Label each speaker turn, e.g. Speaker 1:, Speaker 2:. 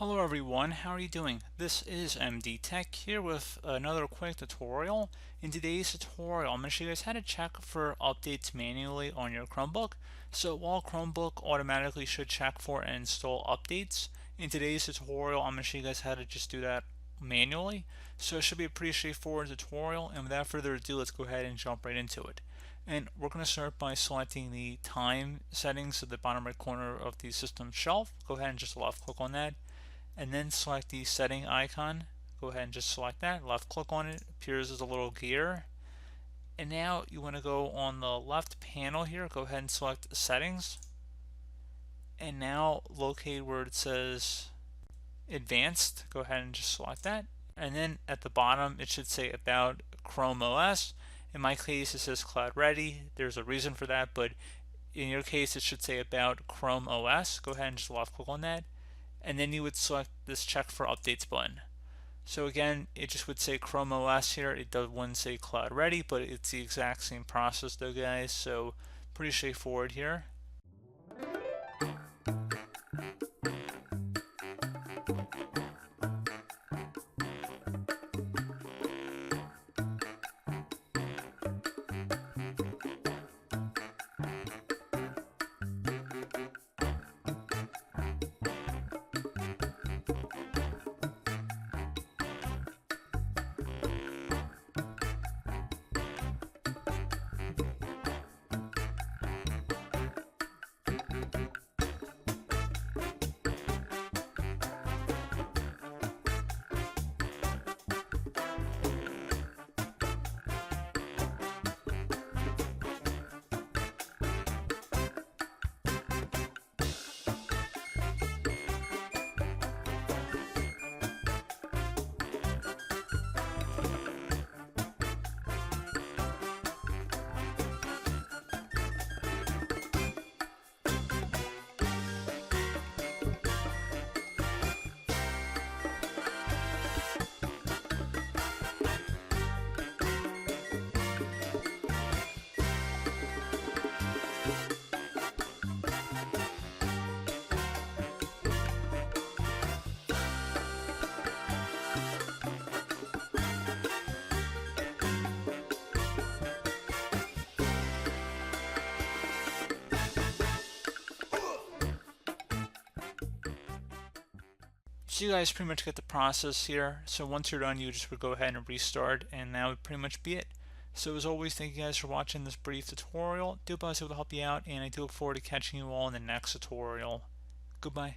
Speaker 1: Hello everyone, how are you doing? This is MD Tech here with another quick tutorial. In today's tutorial, I'm going to show you guys how to check for updates manually on your Chromebook. So while Chromebook automatically should check for and install updates, in today's tutorial I'm going to show you guys how to just do that manually. So it should be a pretty straightforward tutorial, and without further ado, let's go ahead and jump right into it. And we're going to start by selecting the time settings at the bottom right corner of the system shelf. Go ahead and just left click on that, and then select the setting icon. Go ahead and just select that, left click on it, appears as a little gear. And now you want to go on the left panel here, go ahead and select settings, and now locate where it says advanced. Go ahead and just select that, and then at the bottom it should say about Chrome OS. In my case it says cloud ready. There's a reason for that, but in your case it should say about Chrome OS. Go ahead and just left click on that, and then you would select this check for updates button. So again, it just would say Chrome OS here. It wouldn't say cloud ready, but it's the exact same process though, guys. So pretty straightforward here. So you guys pretty much get the process here. So once you're done, you just would go ahead and restart, and that would pretty much be it. So as always, thank you guys for watching this brief tutorial. Do hope I was able to help you out, and I do look forward to catching you all in the next tutorial. Goodbye.